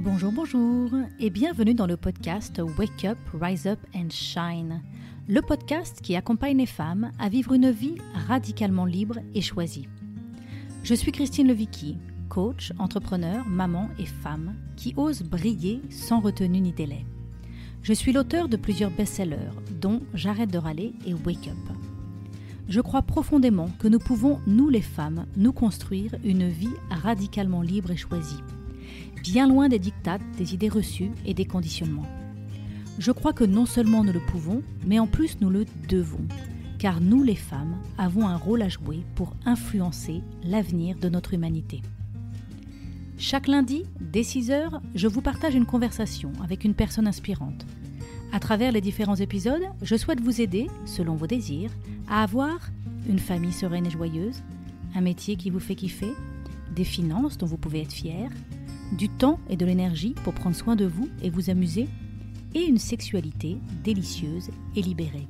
Bonjour, bonjour et bienvenue dans le podcast Wake Up, Rise Up and Shine, le podcast qui accompagne les femmes à vivre une vie radicalement libre et choisie. Je suis Christine Levicki, coach, entrepreneur, maman et femme qui ose briller sans retenue ni délai. Je suis l'auteur de plusieurs best-sellers dont J'arrête de râler et Wake Up. Je crois profondément que nous pouvons, nous les femmes, nous construire une vie radicalement libre et choisie, bien loin des diktats, des idées reçues et des conditionnements. Je crois que non seulement nous le pouvons, mais en plus nous le devons, car nous les femmes avons un rôle à jouer pour influencer l'avenir de notre humanité. Chaque lundi, dès 6h, je vous partage une conversation avec une personne inspirante. À travers les différents épisodes, je souhaite vous aider, selon vos désirs, à avoir une famille sereine et joyeuse, un métier qui vous fait kiffer, des finances dont vous pouvez être fier, du temps et de l'énergie pour prendre soin de vous et vous amuser, et une sexualité délicieuse et libérée.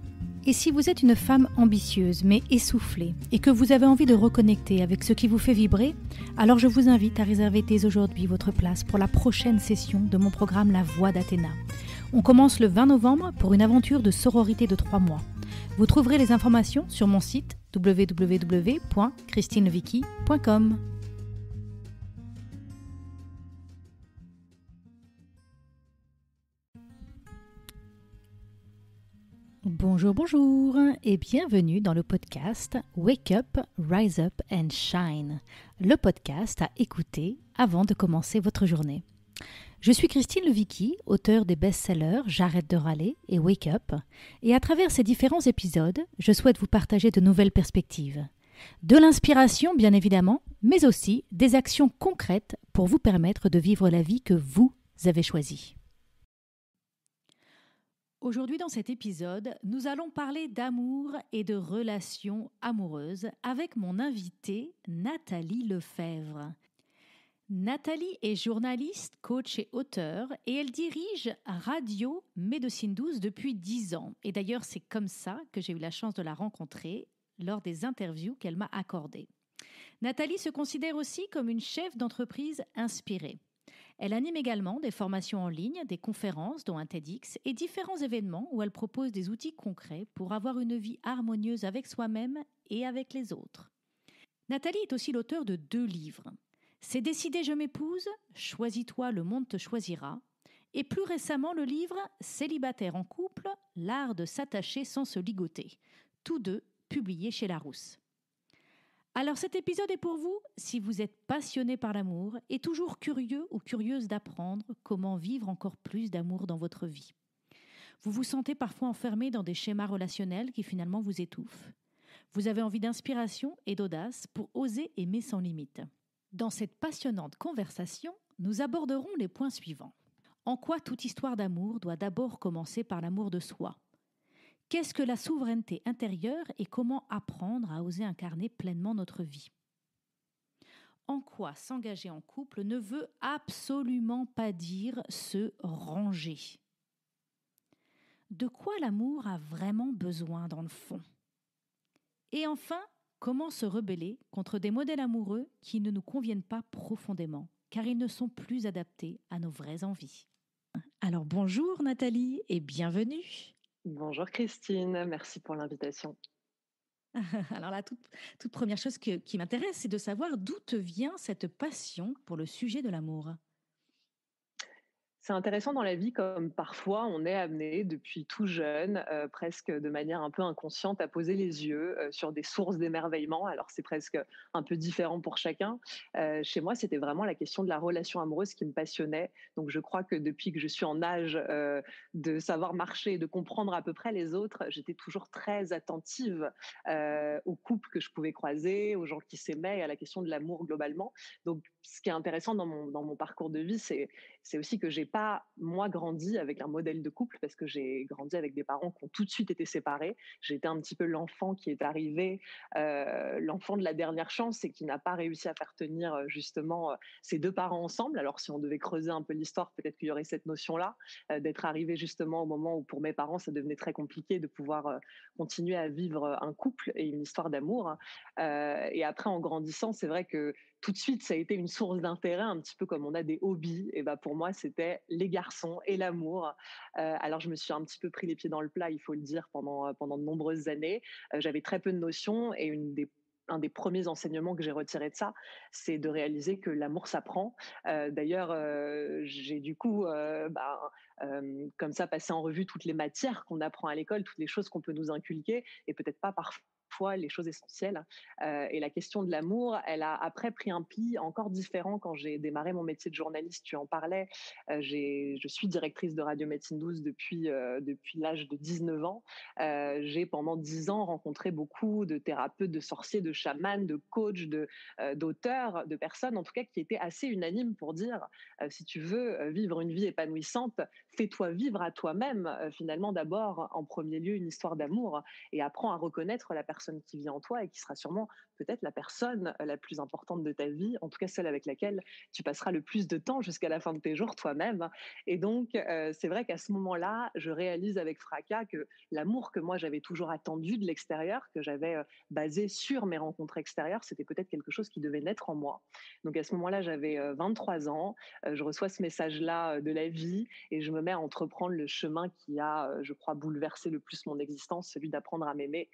Et si vous êtes une femme ambitieuse mais essoufflée et que vous avez envie de reconnecter avec ce qui vous fait vibrer, alors je vous invite à réserver dès aujourd'hui votre place pour la prochaine session de mon programme La Voix d'Athéna. On commence le 20 novembre pour une aventure de sororité de 3 mois. Vous trouverez les informations sur mon site www.christinelevicki.com. Bonjour, bonjour et bienvenue dans le podcast Wake Up, Rise Up and Shine, le podcast à écouter avant de commencer votre journée. Je suis Christine Levicki, auteure des best-sellers J'arrête de râler et Wake Up, et à travers ces différents épisodes, je souhaite vous partager de nouvelles perspectives. De l'inspiration bien évidemment, mais aussi des actions concrètes pour vous permettre de vivre la vie que vous avez choisie. Aujourd'hui dans cet épisode, nous allons parler d'amour et de relations amoureuses avec mon invitée Nathalie Lefebvre. Nathalie est journaliste, coach et auteure et elle dirige Radio Médecine Douce depuis 10 ans. Et d'ailleurs, c'est comme ça que j'ai eu la chance de la rencontrer lors des interviews qu'elle m'a accordées. Nathalie se considère aussi comme une chef d'entreprise inspirée. Elle anime également des formations en ligne, des conférences dont un TEDx et différents événements où elle propose des outils concrets pour avoir une vie harmonieuse avec soi-même et avec les autres. Nathalie est aussi l'auteure de 2 livres. C'est décidé, je m'épouse, choisis-toi, le monde te choisira. Et plus récemment, le livre Célibataire en couple, l'art de s'attacher sans se ligoter. Tous 2 publiés chez Larousse. Alors cet épisode est pour vous si vous êtes passionné par l'amour et toujours curieux ou curieuse d'apprendre comment vivre encore plus d'amour dans votre vie. Vous vous sentez parfois enfermé dans des schémas relationnels qui finalement vous étouffent. Vous avez envie d'inspiration et d'audace pour oser aimer sans limite. Dans cette passionnante conversation, nous aborderons les points suivants. En quoi toute histoire d'amour doit d'abord commencer par l'amour de soi ? Qu'est-ce que la souveraineté intérieure et comment apprendre à oser incarner pleinement notre vie ? En quoi s'engager en couple ne veut absolument pas dire se ranger ? De quoi l'amour a vraiment besoin dans le fond ? Et enfin, comment se rebeller contre des modèles amoureux qui ne nous conviennent pas profondément, car ils ne sont plus adaptés à nos vraies envies ? Alors bonjour Nathalie et bienvenue. Bonjour Christine, merci pour l'invitation. Alors la toute première chose qui m'intéresse, c'est de savoir d'où te vient cette passion pour le sujet de l'amour. C'est intéressant dans la vie comme parfois on est amené depuis tout jeune, presque de manière un peu inconsciente à poser les yeux, sur des sources d'émerveillement. Alors c'est presque un peu différent pour chacun. Chez moi, c'était vraiment la question de la relation amoureuse qui me passionnait. Donc je crois que depuis que je suis en âge, de savoir marcher et de comprendre à peu près les autres, j'étais toujours très attentive, aux couples que je pouvais croiser, aux gens qui s'aimaient et à la question de l'amour globalement. Donc ce qui est intéressant dans mon parcours de vie, c'est aussi que j'ai pas, moi, grandi avec un modèle de couple parce que j'ai grandi avec des parents qui ont tout de suite été séparés. J'étais un petit peu l'enfant qui est arrivé, l'enfant de la dernière chance et qui n'a pas réussi à faire tenir justement ses 2 parents ensemble. Alors si on devait creuser un peu l'histoire, peut-être qu'il y aurait cette notion-là, d'être arrivé justement au moment où pour mes parents, ça devenait très compliqué de pouvoir continuer à vivre un couple et une histoire d'amour. Et après, en grandissant, c'est vrai que tout de suite, ça a été une source d'intérêt, un petit peu comme on a des hobbies. Et bah, pour moi, c'était les garçons et l'amour. Alors, je me suis un petit peu pris les pieds dans le plat, il faut le dire, pendant de nombreuses années. J'avais très peu de notions et un des premiers enseignements que j'ai retiré de ça, c'est de réaliser que l'amour s'apprend. D'ailleurs, j'ai du coup, comme ça, passé en revue toutes les matières qu'on apprend à l'école, toutes les choses qu'on peut nous inculquer, et peut-être pas parfois les choses essentielles. Et la question de l'amour, elle a après pris un pli encore différent quand j'ai démarré mon métier de journaliste. Tu en parlais. Je suis directrice de Radio Médecine Douce depuis l'âge de 19 ans. J'ai pendant 10 ans rencontré beaucoup de thérapeutes, de sorciers, de chamans, de coachs, d'auteurs, de personnes en tout cas qui étaient assez unanimes pour dire si tu veux vivre une vie épanouissante, fais-toi vivre à toi-même finalement d'abord en premier lieu une histoire d'amour et apprends à reconnaître la personne qui vit en toi et qui sera sûrement peut-être la personne la plus importante de ta vie, en tout cas celle avec laquelle tu passeras le plus de temps jusqu'à la fin de tes jours toi-même. Et donc, c'est vrai qu'à ce moment-là, je réalise avec fracas que l'amour que moi j'avais toujours attendu de l'extérieur, que j'avais basé sur mes rencontres extérieures, c'était peut-être quelque chose qui devait naître en moi. Donc à ce moment-là, j'avais 23 ans, je reçois ce message-là de la vie et je me mets à entreprendre le chemin qui a, je crois, bouleversé le plus mon existence, celui d'apprendre à m'aimer,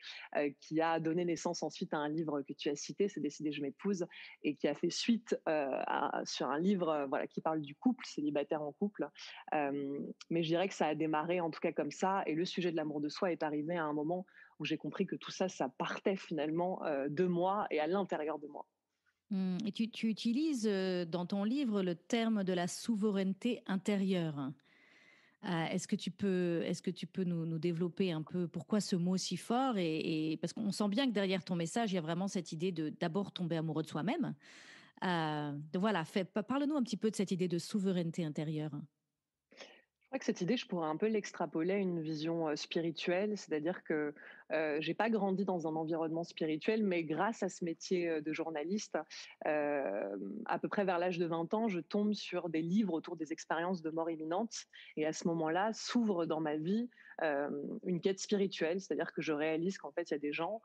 qui a donné naissance ensuite à un livre que tu as cité, C'est décidé, je m'épouse, et qui a fait suite sur un livre voilà, qui parle du couple, célibataire en couple. Mais je dirais que ça a démarré en tout cas comme ça, et le sujet de l'amour de soi est arrivé à un moment où j'ai compris que tout ça, ça partait finalement de moi et à l'intérieur de moi. Et tu utilises dans ton livre le terme de la souveraineté intérieure. Est-ce que tu peux nous développer un peu pourquoi ce mot si fort parce qu'on sent bien que derrière ton message, il y a vraiment cette idée de d'abord tomber amoureux de soi-même. Donc voilà, parle-nous un petit peu de cette idée de souveraineté intérieure. Je crois que cette idée, je pourrais un peu l'extrapoler à une vision spirituelle, c'est-à-dire que j'ai pas grandi dans un environnement spirituel, mais grâce à ce métier de journaliste, à peu près vers l'âge de 20 ans, je tombe sur des livres autour des expériences de mort imminente, et à ce moment-là s'ouvre dans ma vie euh, une quête spirituelle, c'est-à-dire que je réalise qu'en fait il y a des gens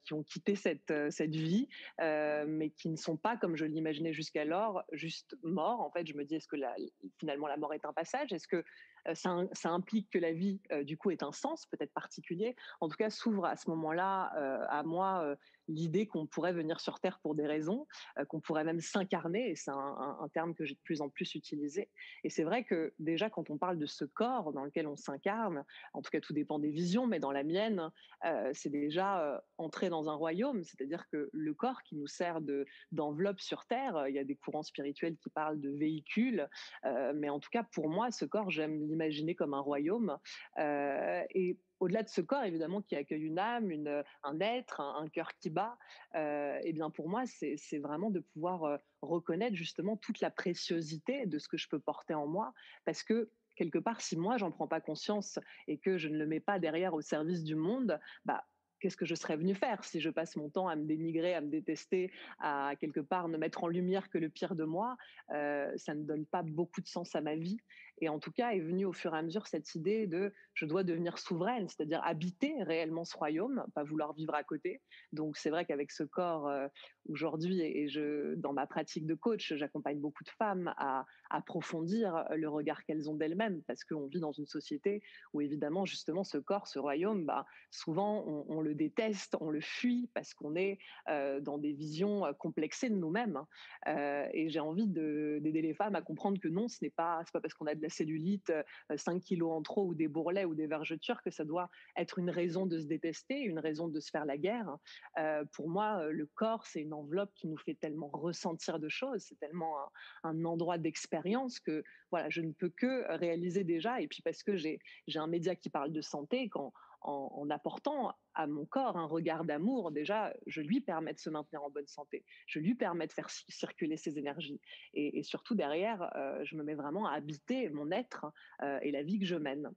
qui ont quitté cette vie, mais qui ne sont pas comme je l'imaginais jusqu'alors, juste morts. En fait, je me dis est-ce que finalement la mort est un passage? Est-ce que ça implique que la vie, du coup, ait un sens peut-être particulier. En tout cas, s'ouvre à ce moment-là à moi l'idée qu'on pourrait venir sur Terre pour des raisons, qu'on pourrait même s'incarner, et c'est un terme que j'ai de plus en plus utilisé. Et c'est vrai que déjà, quand on parle de ce corps dans lequel on s'incarne, en tout cas, tout dépend des visions, mais dans la mienne, c'est déjà entrer dans un royaume, c'est-à-dire que le corps qui nous sert d'enveloppe sur Terre, il y a des courants spirituels qui parlent de véhicules, mais en tout cas, pour moi, ce corps, j'aime l'imaginer comme un royaume. Et au-delà de ce corps, évidemment, qui accueille une âme, un être, un cœur qui bat, eh bien, pour moi, c'est vraiment de pouvoir reconnaître justement toute la préciosité de ce que je peux porter en moi. Parce que, quelque part, si moi, j'en prends pas conscience et que je ne le mets pas derrière au service du monde, bah, qu'est-ce que je serais venu faire si je passe mon temps à me dénigrer, à me détester, à quelque part ne mettre en lumière que le pire de moi? Ça ne donne pas beaucoup de sens à ma vie. Et en tout cas, est venue au fur et à mesure cette idée de je dois devenir souveraine, c'est-à-dire habiter réellement ce royaume, pas vouloir vivre à côté. Donc c'est vrai qu'avec ce corps aujourd'hui, dans ma pratique de coach, j'accompagne beaucoup de femmes à approfondir le regard qu'elles ont d'elles-mêmes, parce qu'on vit dans une société où évidemment justement ce corps, ce royaume, bah, souvent on le déteste, on le fuit parce qu'on est dans des visions complexées de nous-mêmes. Et j'ai envie d'aider les femmes à comprendre que non, c'est pas parce qu'on a de la cellulite, 5 kilos en trop ou des bourrelets ou des vergetures que ça doit être une raison de se détester, une raison de se faire la guerre. Pour moi, le corps, c'est une enveloppe qui nous fait tellement ressentir de choses, c'est tellement un endroit d'expérience que voilà, je ne peux que réaliser déjà. Et puis parce que j'ai un média qui parle de santé, en apportant à mon corps un regard d'amour, déjà, je lui permets de se maintenir en bonne santé. Je lui permets de faire circuler ses énergies. Et surtout, derrière, je me mets vraiment à habiter mon être et la vie que je mène.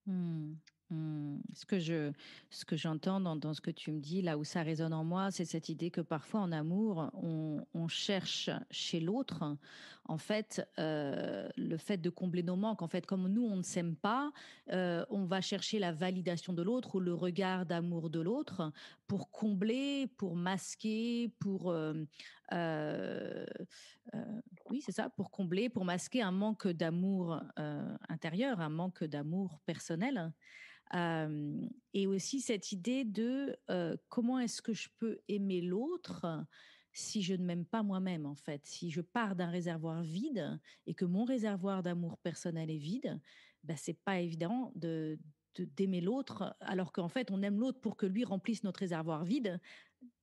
Mmh. Ce que j'entends dans ce que tu me dis, là où ça résonne en moi, c'est cette idée que parfois en amour, on cherche chez l'autre, en fait, le fait de combler nos manques. En fait, comme nous, on ne s'aime pas, on va chercher la validation de l'autre ou le regard d'amour de l'autre pour combler, pour masquer, euh, oui, c'est ça, pour combler, pour masquer un manque d'amour intérieur, un manque d'amour personnel. Euh, et aussi cette idée de comment est-ce que je peux aimer l'autre si je ne m'aime pas moi-même, en fait. Si je pars d'un réservoir vide et que mon réservoir d'amour personnel est vide, ben, c'est pas évident d'aimer l'autre, alors qu'en fait, on aime l'autre pour que lui remplisse notre réservoir vide.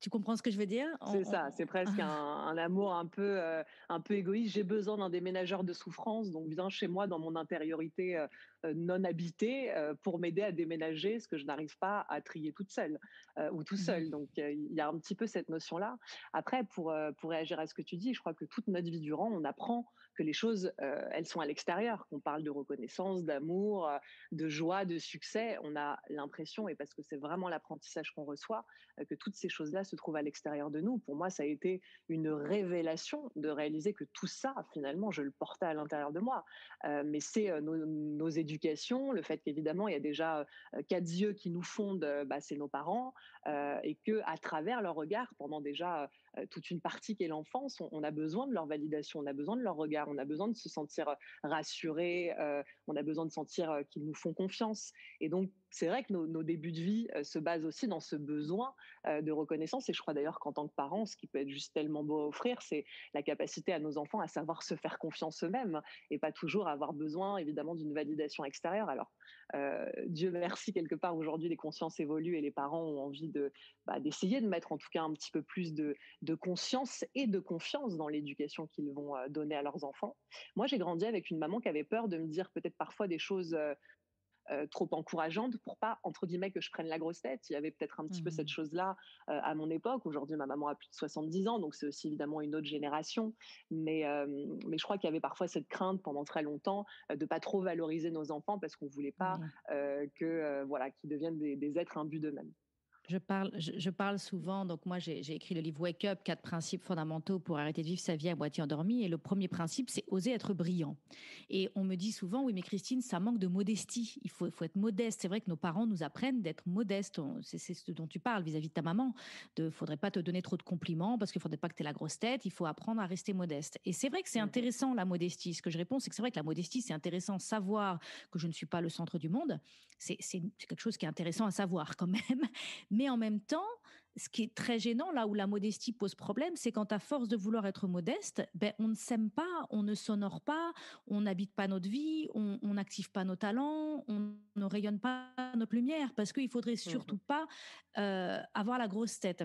Tu comprends ce que je veux dire? C'est ça, c'est presque un amour un peu égoïste. J'ai besoin d'un déménageur de souffrance, donc viens chez moi dans mon intériorité non habitée pour m'aider à déménager ce que je n'arrive pas à trier toute seule ou tout Mhm. seul. Donc il y a un petit peu cette notion-là. Après, pour réagir à ce que tu dis, je crois que toute notre vie durant, on apprend que les choses, elles sont à l'extérieur, qu'on parle de reconnaissance, d'amour, de joie, de succès. On a l'impression, et parce que c'est vraiment l'apprentissage qu'on reçoit, que toutes ces choses-là se trouvent à l'extérieur de nous. Pour moi, ça a été une révélation de réaliser que tout ça, finalement, je le portais à l'intérieur de moi. Mais c'est nos éducations, le fait qu'évidemment, il y a déjà quatre yeux qui nous fondent, bah, c'est nos parents, et que à travers leur regard, pendant déjà toute une partie qu'est l'enfance, on a besoin de leur validation, on a besoin de leur regard, on a besoin de se sentir rassuré, on a besoin de sentir qu'ils nous font confiance. Et donc, c'est vrai que nos débuts de vie se basent aussi dans ce besoin de reconnaissance. Et je crois d'ailleurs qu'en tant que parents, ce qui peut être juste tellement beau à offrir, c'est la capacité à nos enfants à savoir se faire confiance eux-mêmes et pas toujours avoir besoin, évidemment, d'une validation extérieure. Alors, Dieu merci, quelque part, aujourd'hui, les consciences évoluent et les parents ont envie d'essayer de mettre en tout cas un petit peu plus de conscience et de confiance dans l'éducation qu'ils vont donner à leurs enfants. Moi, j'ai grandi avec une maman qui avait peur de me dire peut-être parfois des choses trop encourageante pour pas, entre guillemets, que je prenne la grosse tête. Il y avait peut-être un petit peu cette Mhm. chose-là à mon époque. Aujourd'hui, ma maman a plus de 70 ans, donc c'est aussi évidemment une autre génération. Mais je crois qu'il y avait parfois cette crainte pendant très longtemps de pas trop valoriser nos enfants parce qu'on voulait pas Oui. voilà, qu'ils deviennent des êtres imbus d'eux-mêmes. Je parle souvent, donc moi j'ai écrit le livre Wake Up, 4 principes fondamentaux pour arrêter de vivre sa vie à moitié endormie. Et le premier principe, c'est oser être brillant. Et on me dit souvent, oui mais Christine, ça manque de modestie, faut être modeste. C'est vrai que nos parents nous apprennent d'être modestes. C'est ce dont tu parles vis-à-vis de ta maman. Faudrait pas te donner trop de compliments parce qu'il faudrait pas que tu aies la grosse tête, il faut apprendre à rester modeste. Et c'est vrai que c'est Mhm. intéressant la modestie. Ce que je réponds, c'est que c'est vrai que la modestie, c'est intéressant, savoir que je ne suis pas le centre du monde. C'est quelque chose qui est intéressant à savoir quand même. Mais en même temps, ce qui est très gênant, là où la modestie pose problème, c'est quand à force de vouloir être modeste, ben, on ne s'aime pas, on ne s'honore pas, on n'habite pas notre vie, on n'active pas nos talents, on ne rayonne pas notre lumière, parce qu'il faudrait Mhm. surtout pas avoir la grosse tête.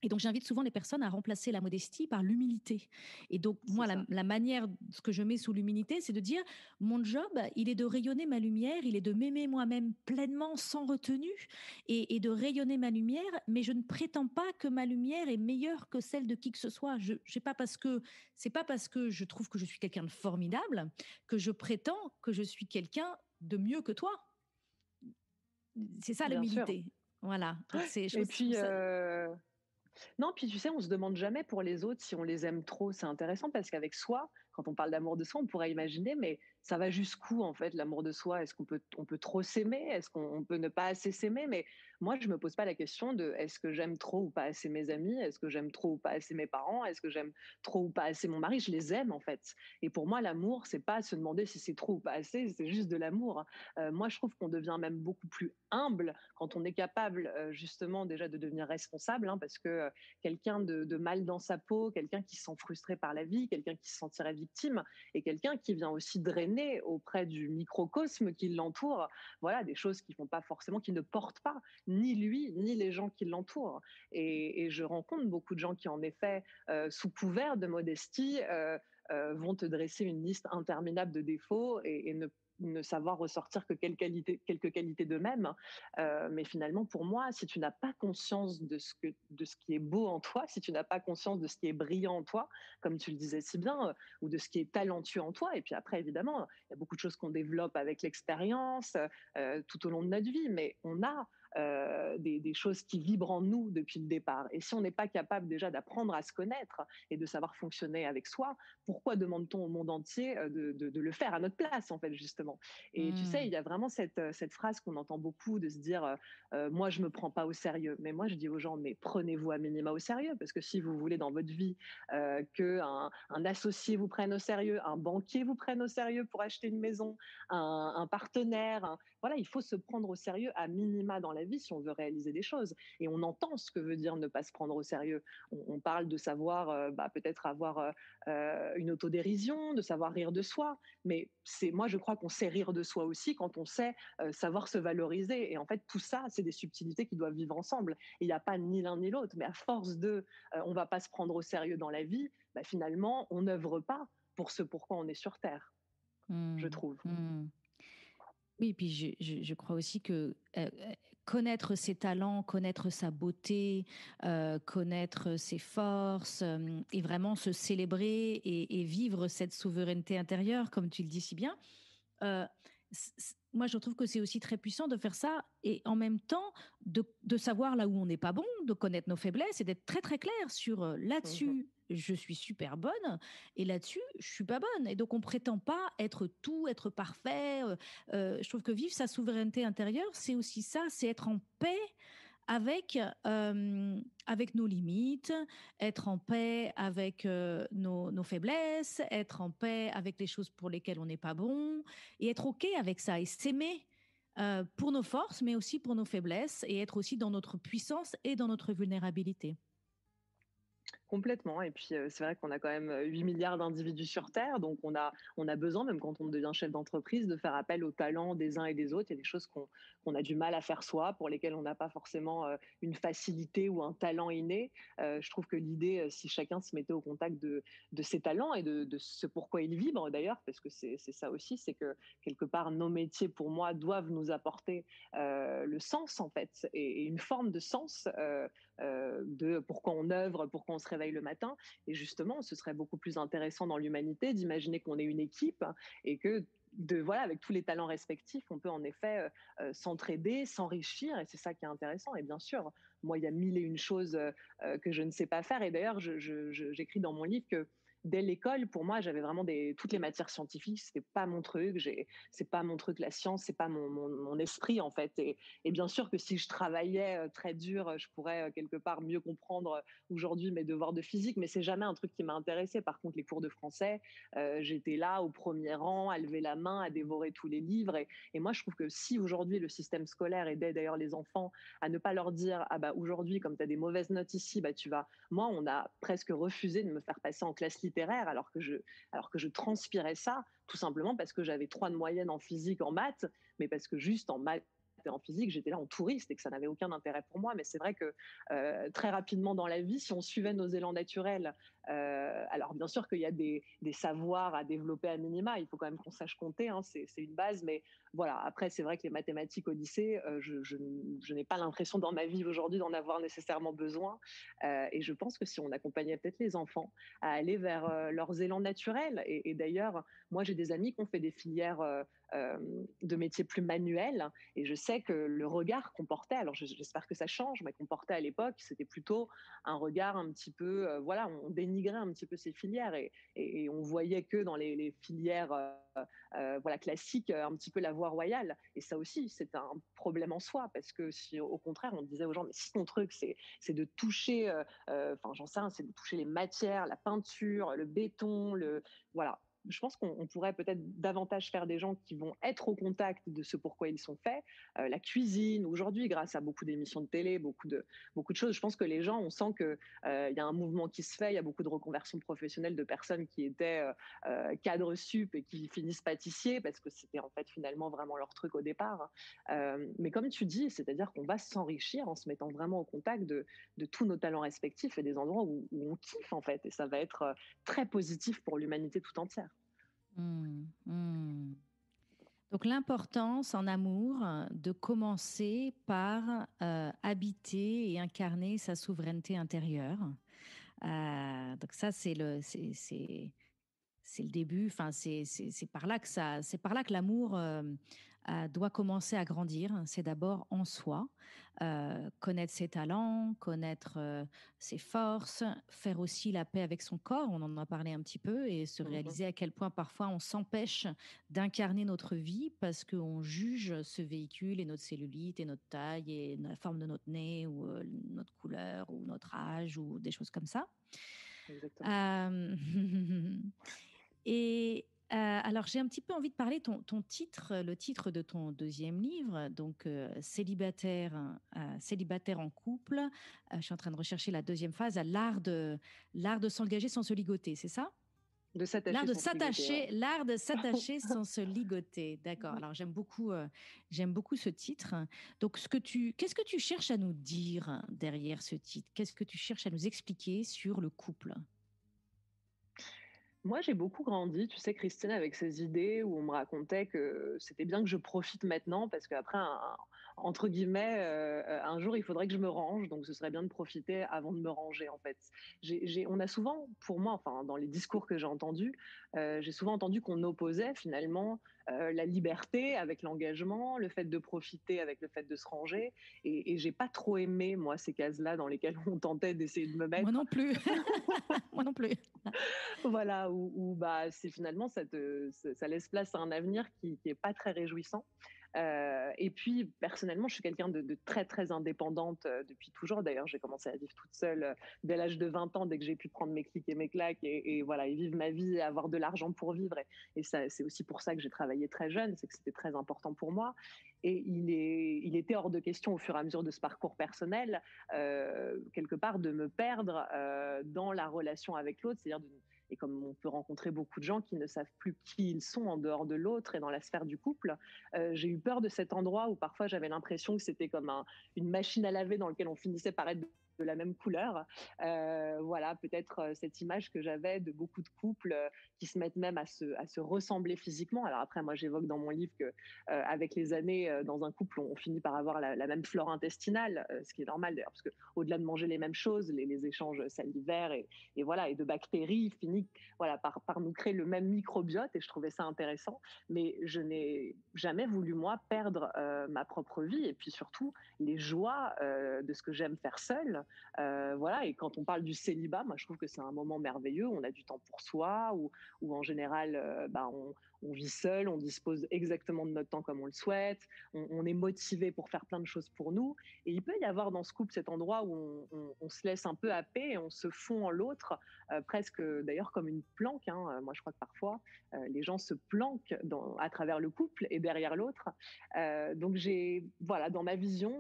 Et donc, j'invite souvent les personnes à remplacer la modestie par l'humilité. Et donc, C'est moi, ça. la manière, ce que je mets sous l'humilité, c'est de dire, mon job, il est de rayonner ma lumière, il est de m'aimer moi-même pleinement, sans retenue, et de rayonner ma lumière, mais je ne prétends pas que ma lumière est meilleure que celle de qui que ce soit. C'est pas parce que je trouve que je suis quelqu'un de formidable que je prétends que je suis quelqu'un de mieux que toi. C'est ça Bien sûr. l'humilité. Voilà. Donc, Et je trouve puis, ça. non, puis tu sais, on se demande jamais pour les autres si on les aime trop. C'est intéressant parce qu'avec soi, quand on parle d'amour de soi, on pourrait imaginer, mais ça va jusqu'où en fait l'amour de soi? Est-ce on peut trop s'aimer? Est-ce qu'on peut ne pas assez s'aimer? Mais moi, je me pose pas la question de est-ce que j'aime trop ou pas assez mes amis? Est-ce que j'aime trop ou pas assez mes parents? Est-ce que j'aime trop ou pas assez mon mari? Je les aime en fait. Et pour moi, l'amour, c'est pas se demander si c'est trop ou pas assez, c'est juste de l'amour. Moi, je trouve qu'on devient même beaucoup plus humble quand on est capable justement déjà de devenir responsable, hein, parce que quelqu'un de mal dans sa peau, quelqu'un qui se sent frustré par la vie, quelqu'un qui se sentirait victime, et quelqu'un qui vient aussi drainer auprès du microcosme qui l'entoure, voilà, des choses qui font pas forcément, qui ne portent pas ni lui ni les gens qui l'entourent. Et je rencontre beaucoup de gens qui, en effet, sous couvert de modestie, vont te dresser une liste interminable de défauts et ne ne savoir ressortir que quelques qualités d'eux-mêmes. Mais finalement, pour moi, si tu n'as pas conscience de ce qui est beau en toi, si tu n'as pas conscience de ce qui est brillant en toi, comme tu le disais si bien, ou de ce qui est talentueux en toi, et puis après, évidemment, il y a beaucoup de choses qu'on développe avec l'expérience tout au long de notre vie, mais on a des choses qui vibrent en nous depuis le départ. Et si on n'est pas capable déjà d'apprendre à se connaître et de savoir fonctionner avec soi, pourquoi demande-t-on au monde entier de le faire à notre place, en fait, justement. Et tu sais, Mmh. il y a vraiment cette phrase qu'on entend beaucoup de se dire moi, je me prends pas au sérieux. Mais moi, je dis aux gens, mais prenez-vous à minima au sérieux, parce que si vous voulez dans votre vie qu'un associé vous prenne au sérieux, un banquier vous prenne au sérieux pour acheter une maison, un partenaire, voilà, il faut se prendre au sérieux à minima dans la vie si on veut réaliser des choses. Et on entend ce que veut dire ne pas se prendre au sérieux. On parle de savoir peut-être avoir une autodérision, de savoir rire de soi. Mais moi, je crois qu'on sait rire de soi aussi quand on sait savoir se valoriser. Et en fait, tout ça, c'est des subtilités qui doivent vivre ensemble. Et il n'y a pas ni l'un ni l'autre. Mais à force on ne va pas se prendre au sérieux dans la vie, bah, finalement, on n'œuvre pas pour ce pourquoi on est sur Terre, je Mmh. trouve. Mmh. Oui, puis je crois aussi que connaître ses talents, connaître sa beauté, connaître ses forces, et vraiment se célébrer et vivre cette souveraineté intérieure, comme tu le dis si bien, euh, moi je trouve que c'est aussi très puissant de faire ça et en même temps de savoir là où on n'est pas bon, de connaître nos faiblesses et d'être très très clair sur Mhm. là-dessus je suis super bonne et là-dessus je suis pas bonne et donc on prétend pas être tout, être parfait. Je trouve que vivre sa souveraineté intérieure c'est aussi ça, c'est être en paix avec, avec nos limites, être en paix avec nos faiblesses, être en paix avec les choses pour lesquelles on n'est pas bon, et être OK avec ça, et s'aimer pour nos forces, mais aussi pour nos faiblesses, et être aussi dans notre puissance et dans notre vulnérabilité. Complètement. Et puis, c'est vrai qu'on a quand même 8 milliards d'individus sur Terre, donc on a besoin, même quand on devient chef d'entreprise, de faire appel aux talents des uns et des autres. Il y a des choses qu'on a du mal à faire soi, pour lesquelles on n'a pas forcément une facilité ou un talent inné. Je trouve que l'idée, si chacun se mettait au contact de ses talents et de ce pourquoi il vibre d'ailleurs, parce que c'est ça aussi, c'est que quelque part, nos métiers, pour moi, doivent nous apporter le sens, en fait, et une forme de sens de pourquoi on œuvre, pourquoi on se réveille le matin. Et justement, ce serait beaucoup plus intéressant dans l'humanité d'imaginer qu'on est une équipe et que voilà, avec tous les talents respectifs, on peut en effet s'entraider, s'enrichir, et c'est ça qui est intéressant. Et bien sûr, moi, il y a mille et une choses que je ne sais pas faire. Et d'ailleurs, j'écris dans mon livre que dès l'école, pour moi, j'avais vraiment toutes les matières scientifiques. C'était pas mon truc. C'est pas mon truc, la science. C'est pas mon esprit en fait. Et bien sûr que si je travaillais très dur, je pourrais quelque part mieux comprendre aujourd'hui mes devoirs de physique, mais c'est jamais un truc qui m'a intéressé. Par contre, les cours de français, j'étais là au premier rang, à lever la main, à dévorer tous les livres. Et moi, je trouve que si aujourd'hui le système scolaire aidait d'ailleurs les enfants à ne pas leur dire ah bah aujourd'hui comme tu as des mauvaises notes ici, bah tu vas. Moi, on a presque refusé de me faire passer en classe littéraire alors que je transpirais ça tout simplement parce que j'avais 3 de moyenne en physique, en maths, mais parce que juste en maths et en physique, j'étais là en touriste et que ça n'avait aucun intérêt pour moi. Mais c'est vrai que très rapidement dans la vie, si on suivait nos élans naturels, alors bien sûr qu'il y a des savoirs à développer à minima, il faut quand même qu'on sache compter, hein, c'est une base, mais voilà, après c'est vrai que les mathématiques au lycée, je n'ai pas l'impression dans ma vie aujourd'hui d'en avoir nécessairement besoin. Et je pense que si on accompagnait peut-être les enfants à aller vers leurs élans naturels, et d'ailleurs, moi j'ai des amis qui ont fait des filières de métiers plus manuels, et je sais que le regard qu'on portait, alors j'espère que ça change, mais qu'on portait à l'époque, c'était plutôt un regard un petit peu, voilà, on dénigrait un petit peu ces filières, et on voyait que dans les filières voilà, classiques, un petit peu la voie royale. Et ça aussi, c'est un problème en soi, parce que si au contraire, on disait aux gens, mais si ton truc, c'est de toucher, enfin, j'en sais rien, c'est de toucher les matières, la peinture, le béton, voilà, je pense qu'on pourrait peut-être davantage faire des gens qui vont être au contact de ce pourquoi ils sont faits. La cuisine, aujourd'hui, grâce à beaucoup d'émissions de télé, beaucoup de choses, je pense que les gens, on sent qu'il y a un mouvement qui se fait, il y a beaucoup de reconversions professionnelles de personnes qui étaient cadres sup et qui finissent pâtissiers parce que c'était en fait finalement vraiment leur truc au départ. Mais comme tu dis, c'est-à-dire qu'on va s'enrichir en se mettant vraiment au contact de tous nos talents respectifs et des endroits où on kiffe en fait. Et ça va être très positif pour l'humanité tout entière. Mmh, mmh. Donc l'importance en amour de commencer par habiter et incarner sa souveraineté intérieure. Donc ça, c'est le début. Enfin, c'est par là que c'est par là que l'amour doit commencer à grandir. C'est d'abord en soi, connaître ses talents, connaître ses forces, faire aussi la paix avec son corps. On en a parlé un petit peu et se Mhm. réaliser à quel point parfois on s'empêche d'incarner notre vie parce qu'on juge ce véhicule et notre cellulite et notre taille et la forme de notre nez ou notre couleur ou notre âge ou des choses comme ça. Exactement. Euh, alors, j'ai un petit peu envie de parler ton titre, le titre de ton deuxième livre, donc célibataire en couple. Je suis en train de rechercher la deuxième phase, l'art de s'engager sans se ligoter, c'est ça? De s'attacher sans se ligoter, ouais. L'art de s'attacher sans se ligoter. D'accord. Alors j'aime beaucoup ce titre. Donc qu'est-ce que tu cherches à nous dire derrière ce titre? Qu'est-ce que tu cherches à nous expliquer sur le couple? Moi, j'ai beaucoup grandi, tu sais, Christine, avec ces idées où on me racontait que c'était bien que je profite maintenant parce qu'après, entre guillemets, un jour, il faudrait que je me range, donc ce serait bien de profiter avant de me ranger, en fait. On a souvent, pour moi, enfin, dans les discours que j'ai entendus, j'ai souvent entendu qu'on opposait finalement la liberté avec l'engagement, le fait de profiter avec le fait de se ranger, et j'ai pas trop aimé, moi, ces cases-là dans lesquelles on tentait d'essayer de me Moi mettre. non plus. Moi non plus. Voilà, bah, c'est finalement ça laisse place à un avenir qui est pas très réjouissant. Et puis personnellement, je suis quelqu'un de très, très indépendante, depuis toujours. D'ailleurs, j'ai commencé à vivre toute seule, dès l'âge de 20 ans, dès que j'ai pu prendre mes clics et mes claques et voilà et vivre ma vie et avoir de l'argent pour vivre et ça c'est aussi pour ça que j'ai travaillé très jeune, c'est que c'était très important pour moi et il était hors de question au fur et à mesure de ce parcours personnel, quelque part de me perdre, dans la relation avec l'autre, c'est-à-dire de et comme on peut rencontrer beaucoup de gens qui ne savent plus qui ils sont en dehors de l'autre et dans la sphère du couple, j'ai eu peur de cet endroit où parfois j'avais l'impression que c'était comme une machine à laver dans lequel on finissait par être de la même couleur. Voilà, peut-être cette image que j'avais de beaucoup de couples qui se mettent même à se ressembler physiquement. Alors après, moi, j'évoque dans mon livre que avec les années, dans un couple, on finit par avoir la même flore intestinale, ce qui est normal d'ailleurs, parce que au-delà de manger les mêmes choses, les échanges salivaires et voilà, et de bactéries finissent voilà, par nous créer le même microbiote, et je trouvais ça intéressant. Mais je n'ai jamais voulu, moi, perdre ma propre vie, et puis surtout les joies de ce que j'aime faire seule. Voilà, et quand on parle du célibat, moi, je trouve que c'est un moment merveilleux. On a du temps pour soi, où en général, bah, on vit seul, on dispose exactement de notre temps comme on le souhaite, on est motivé pour faire plein de choses pour nous. Et il peut y avoir dans ce couple cet endroit où on se laisse un peu happer et on se fond en l'autre, presque d'ailleurs comme une planque, hein. Moi, je crois que parfois, les gens se planquent à travers le couple et derrière l'autre. Donc j'ai, voilà, dans ma vision,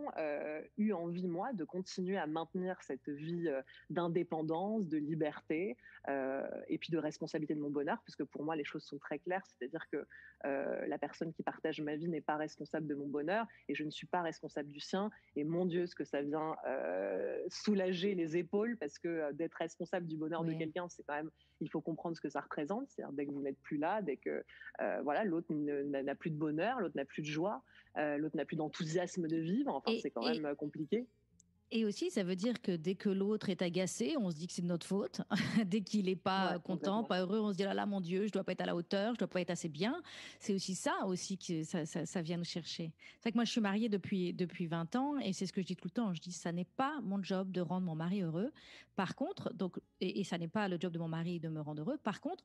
eu envie, moi, de continuer à maintenir cette vie d'indépendance, de liberté, et puis de responsabilité de mon bonheur, puisque pour moi, les choses sont très claires, c'est-à-dire que la personne qui partage ma vie n'est pas responsable de mon bonheur et je ne suis pas responsable du sien. Et mon Dieu, ce que ça vient soulager les épaules, parce que d'être responsable du bonheur de Oui. quelqu'un, c'est quand même, il faut comprendre ce que ça représente. C'est-à-dire dès que vous n'êtes plus là, dès que voilà, l'autre n'a plus de bonheur, l'autre n'a plus de joie, l'autre n'a plus d'enthousiasme de vivre. Enfin, Et, c'est quand et, même compliqué. Et aussi, ça veut dire que dès que l'autre est agacé, on se dit que c'est de notre faute. Dès qu'il n'est Ouais, pas content, complètement. pas heureux, on se dit là là, mon Dieu, je dois pas être à la hauteur, je dois pas être assez bien. C'est aussi ça aussi que ça vient nous chercher. C'est vrai que moi, je suis mariée depuis 20 ans et c'est ce que je dis tout le temps. Je dis, ça n'est pas mon job de rendre mon mari heureux. Par contre, donc, et ça n'est pas le job de mon mari de me rendre heureux. Par contre,